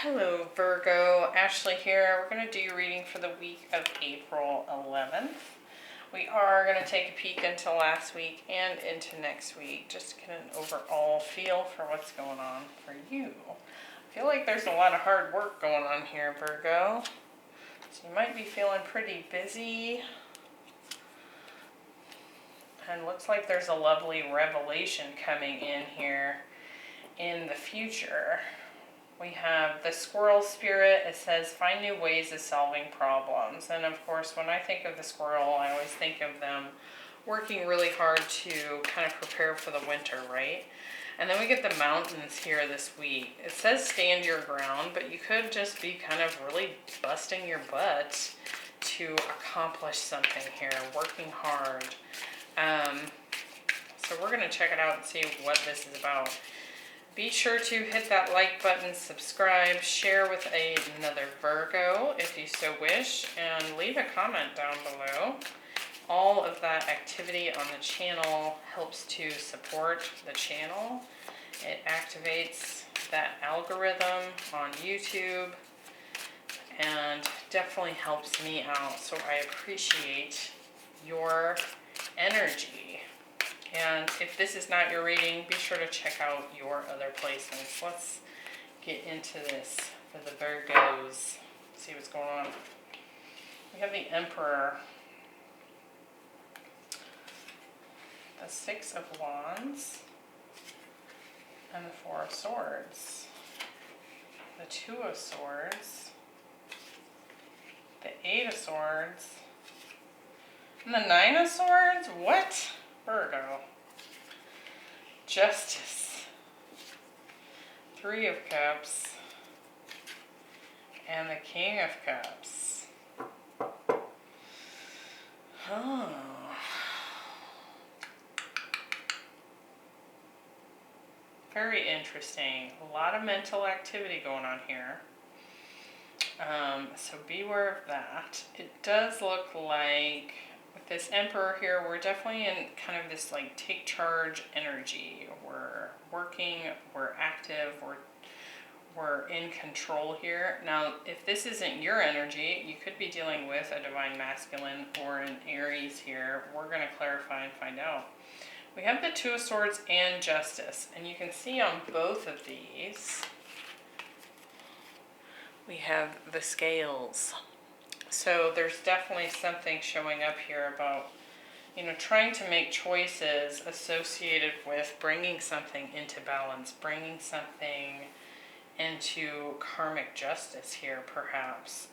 Hello Virgo, Ashley here. We're going to do your reading for the week of April 11th. We are going to take a peek into last week and into next week, just to get an overall feel for what's going on for you. I feel like there's a lot of hard work going on here, Virgo. So you might be feeling pretty busy. And looks like there's a lovely revelation coming in here in the future. We have the squirrel spirit. It says, find new ways of solving problems. And of course, when I think of the squirrel, I always think of them working really hard to kind of prepare for the winter, right? And then we get the mountains here this week. It says stand your ground, but you could just be kind of really busting your butt to accomplish something here, working hard. So we're going to check it out and see what this is about. Be sure to hit that like button, subscribe, share with another Virgo if you so wish, and leave a comment down below. All of that activity on the channel helps to support the channel. It activates that algorithm on YouTube and definitely helps me out. So I appreciate your energy. And if this is not your reading, be sure to check out your other placements. Let's get into this for the Virgos. See what's going on. We have the Emperor, the Six of Wands, and the Four of Swords, the Two of Swords, the Eight of Swords, and the Nine of Swords? What? Virgo. Justice. Three of Cups. And the King of Cups. Oh. Very interesting. A lot of mental activity going on here. So beware of that. It does look like with this Emperor here, we're definitely in kind of this like take charge energy. We're working, we're active, we're in control here. Now, if this isn't your energy, you could be dealing with a divine masculine or an Aries here. We're going to clarify and find out. We have the Two of Swords and Justice, and you can see on both of these, we have the scales. So there's definitely something showing up here about, trying to make choices associated with bringing something into balance, bringing something into karmic justice here, perhaps.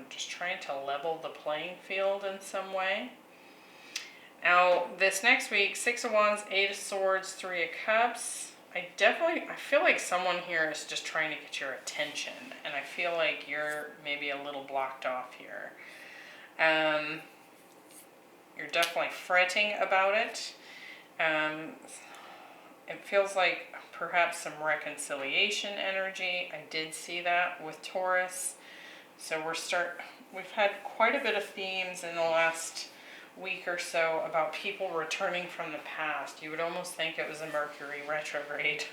Just trying to level the playing field in some way. Now, this next week, Six of Wands, Eight of Swords, Three of Cups. I feel like someone here is just trying to get your attention, and I feel like you're maybe a little blocked off here. You're definitely fretting about it. It feels like perhaps some reconciliation energy. I did see that with Taurus. So we've had quite a bit of themes in the last week or so about people returning from the past. You would almost think it was a Mercury retrograde.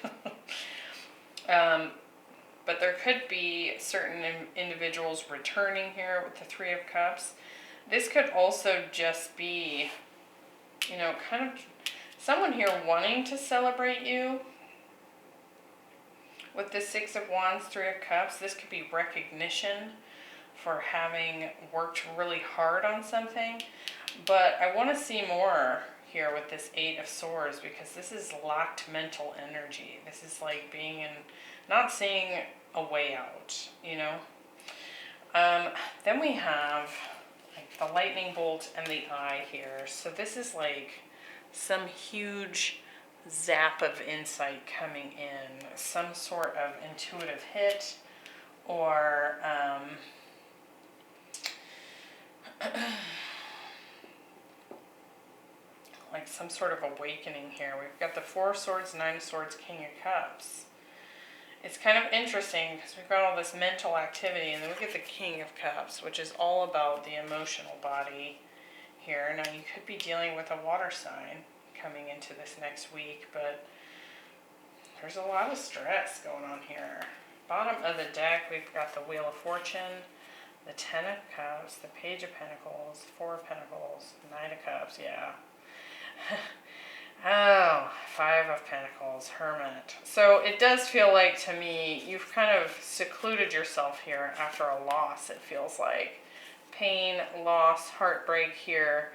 But there could be certain individuals returning here with the Three of Cups. This could also just be, kind of someone here wanting to celebrate you. With the Six of Wands, Three of Cups, this could be recognition for having worked really hard on something. But I want to see more here with this Eight of Swords, because this is locked mental energy. This is like being in, not seeing a way out, Then we have like the lightning bolt and the eye here. So this is like some huge zap of insight coming in, some sort of intuitive hit, or like some sort of awakening here. We've got the Four of Swords, Nine of Swords, King of Cups. It's kind of interesting because we've got all this mental activity, and then we get the King of Cups, which is all about the emotional body here. Now, you could be dealing with a water sign coming into this next week, but there's a lot of stress going on here. Bottom of the deck, we've got the Wheel of Fortune, the Ten of Cups, the Page of Pentacles, Four of Pentacles, Nine of Cups, yeah. Oh, Five of Pentacles, Hermit. So it does feel like to me, you've kind of secluded yourself here after a loss, it feels like. Pain, loss, heartbreak here.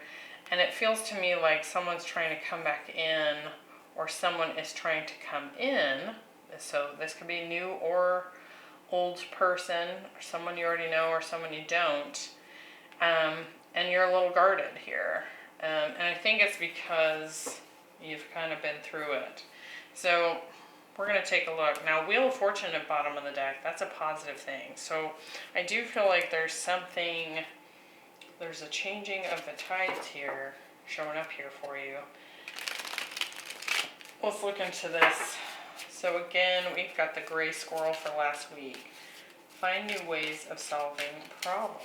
And it feels to me like someone's trying to come back in, or someone is trying to come in. So this could be new or old person, or someone you already know, or someone you don't. And you're a little guarded here. And I think it's because you've kind of been through it. So we're going to take a look. Now, Wheel of Fortune at bottom of the deck, that's a positive thing. So I do feel like there's something, there's a changing of the tides here, showing up here for you. Let's look into this. So again, we've got the gray squirrel for last week. Find new ways of solving problems.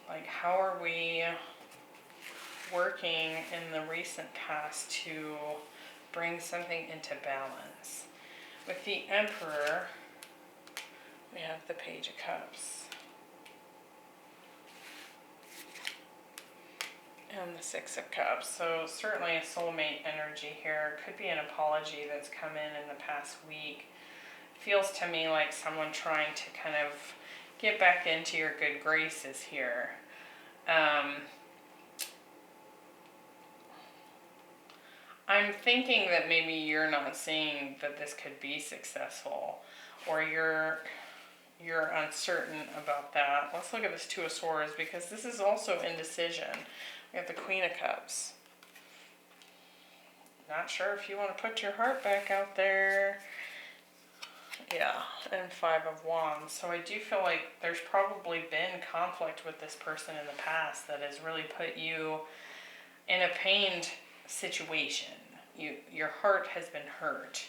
Like, how are we working in the recent past to bring something into balance? With the Emperor, we have the Page of Cups. And the Six of Cups. So certainly a soulmate energy here. Could be an apology that's come in the past week. Feels to me like someone trying to kind of get back into your good graces here. I'm thinking that maybe you're not seeing that this could be successful, or you're uncertain about that. Let's look at this Two of Swords, because this is also indecision. We have the Queen of Cups. Not sure if you want to put your heart back out there. Yeah, and Five of Wands. So I do feel like there's probably been conflict with this person in the past that has really put you in a pained situation. Your heart has been hurt.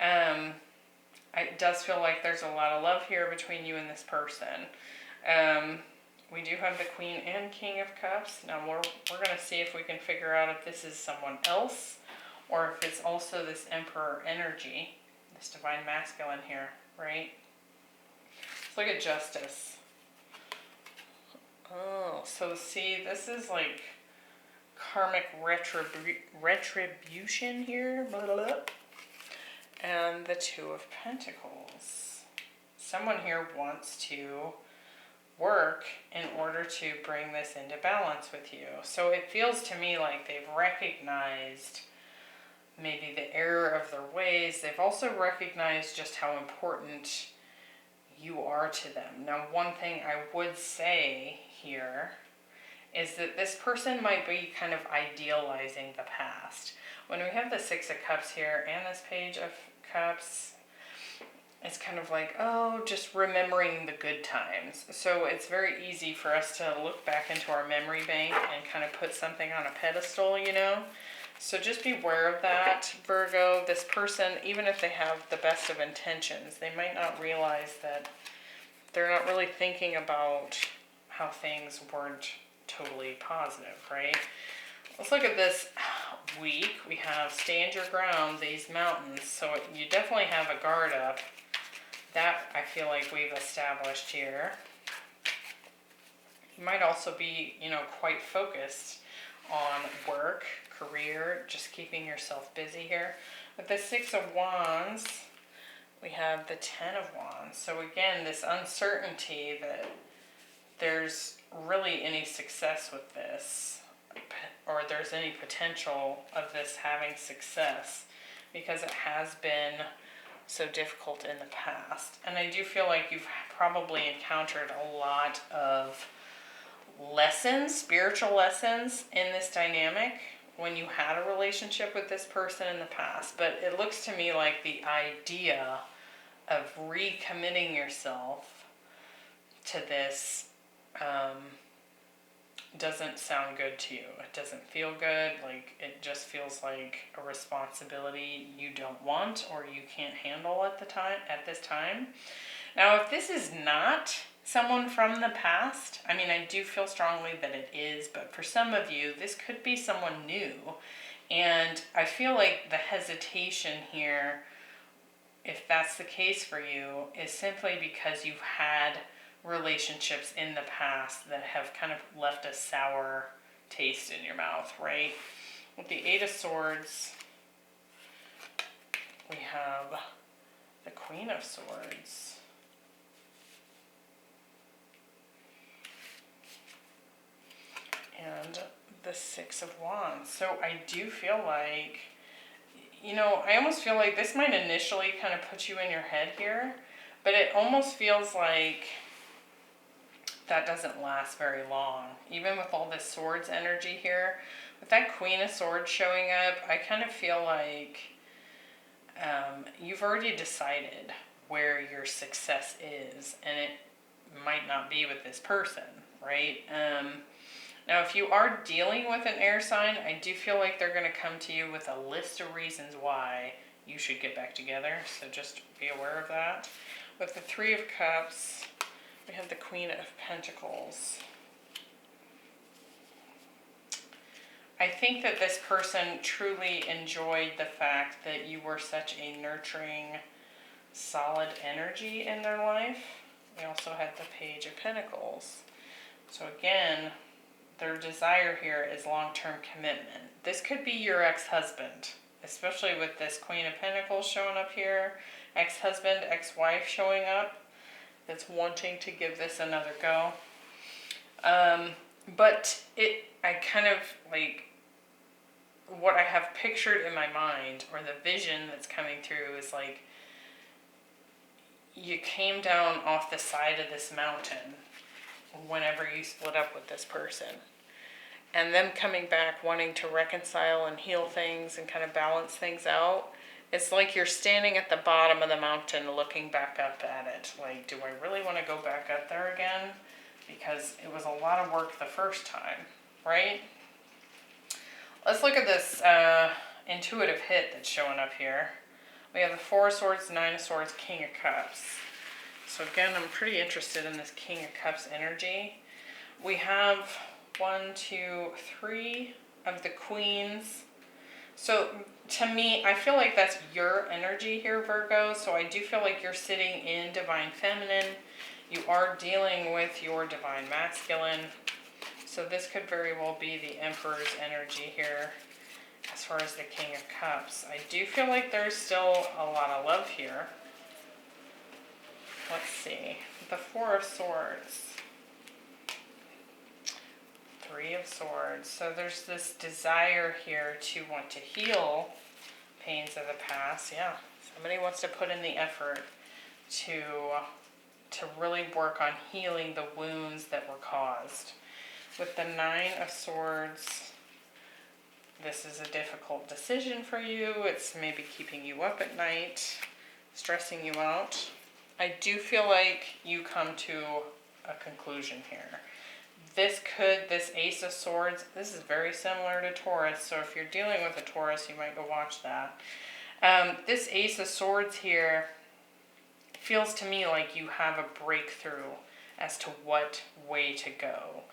It does feel like there's a lot of love here between you and this person. We do have the Queen and King of Cups. Now we're going to see if we can figure out if this is someone else, or if it's also this Emperor energy, this Divine Masculine here, right? Let's look at Justice. Oh, so see, this is like karmic retribution here. Blah, blah, blah. And the Two of Pentacles. Someone here wants to work in order to bring this into balance with you. So it feels to me like they've recognized maybe the error of their ways. They've also recognized just how important you are to them. Now, one thing I would say here is that this person might be kind of idealizing the past. When we have the Six of Cups here and this Page of Cups, it's kind of like, oh, just remembering the good times. So it's very easy for us to look back into our memory bank and kind of put something on a pedestal, you know? So just be aware of that, Virgo. This person, even if they have the best of intentions, they might not realize that they're not really thinking about how things weren't totally positive, right? Let's look at this week. We have stand your ground, these mountains. So you definitely have a guard up. That I feel like we've established here. You might also be, quite focused on work, career, just keeping yourself busy here. With the Six of Wands, we have the Ten of Wands. So again, this uncertainty that there's really any success with this, or there's any potential of this having success, because it has been so difficult in the past. And I do feel like you've probably encountered a lot of lessons, spiritual lessons in this dynamic when you had a relationship with this person in the past. But it looks to me like the idea of recommitting yourself to this doesn't sound good to you. It doesn't feel good. Like, it just feels like a responsibility you don't want or you can't handle at this time. Now, if this is not someone from the past, I mean, I do feel strongly that it is, but for some of you, this could be someone new And I feel like the hesitation here, if that's the case for you, is simply because you've had relationships in the past that have kind of left a sour taste in your mouth, right? With the Eight of Swords, we have the Queen of Swords. And the Six of Wands. So I do feel like, you know, I almost feel like this might initially kind of put you in your head here, but it almost feels like that doesn't last very long. Even with all this swords energy here, with that Queen of Swords showing up, I kind of feel like you've already decided where your success is, and it might not be with this person, right? Now, if you are dealing with an air sign, I do feel like they're going to come to you with a list of reasons why you should get back together, so just be aware of that. With the Three of Cups, we have the Queen of Pentacles. I think that this person truly enjoyed the fact that you were such a nurturing, solid energy in their life. We also had the Page of Pentacles. So again, their desire here is long-term commitment. This could be your ex-husband, especially with this Queen of Pentacles showing up here. Ex-husband, ex-wife showing up that's wanting to give this another go. But I kind of like, what I have pictured in my mind, or the vision that's coming through, is like you came down off the side of this mountain whenever you split up with this person, and them coming back wanting to reconcile and heal things and kind of balance things out. It's like you're standing at the bottom of the mountain looking back up at it. Like, do I really want to go back up there again? Because it was a lot of work the first time, right? Let's look at this intuitive hit that's showing up here. We have the Four of Swords, Nine of Swords, King of Cups. So again, I'm pretty interested in this King of Cups energy. We have 1, 2, 3 of the Queens. So to me, I feel like that's your energy here, Virgo. So I do feel like you're sitting in Divine Feminine. You are dealing with your Divine Masculine. So this could very well be the Emperor's energy here as far as the King of Cups. I do feel like there's still a lot of love here. Let's see. The Four of Swords. Three of Swords. So there's this desire here to want to heal pains of the past. Yeah, somebody wants to put in the effort to really work on healing the wounds that were caused. With the Nine of Swords, this is a difficult decision for you. It's maybe keeping you up at night, stressing you out. I do feel like you come to a conclusion here. This Ace of Swords, this is very similar to Taurus, so if you're dealing with a Taurus, you might go watch that. This Ace of Swords here feels to me like you have a breakthrough as to what way to go.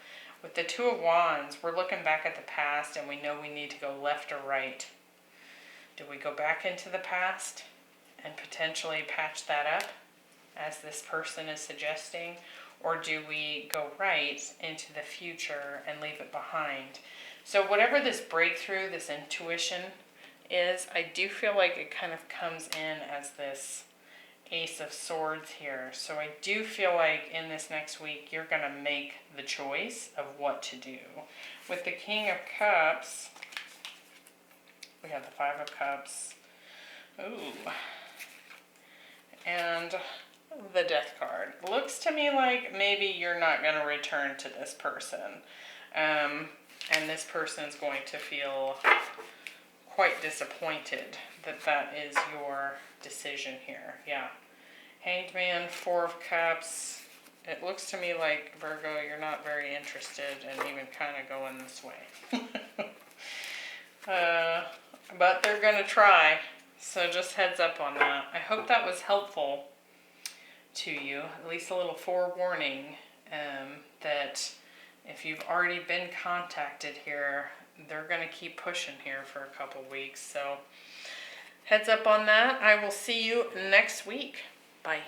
With the Two of Wands, we're looking back at the past and we know we need to go left or right. Do we go back into the past and potentially patch that up, as this person is suggesting? Or do we go right into the future and leave it behind? So whatever this breakthrough, this intuition is, I do feel like it kind of comes in as this Ace of Swords here. So I do feel like in this next week, you're going to make the choice of what to do. With the King of Cups, we have the Five of Cups. Ooh. And the Death card. Looks to me like maybe you're not going to return to this person. And this person's going to feel quite disappointed that that is your decision here. Yeah. Hanged Man, Four of Cups. It looks to me like, Virgo, you're not very interested in even kind of going this way. But they're going to try. So just heads up on that. I hope that was helpful to you. At least a little forewarning that if you've already been contacted here, they're going to keep pushing here for a couple weeks. So heads up on that. I will see you next week. Bye.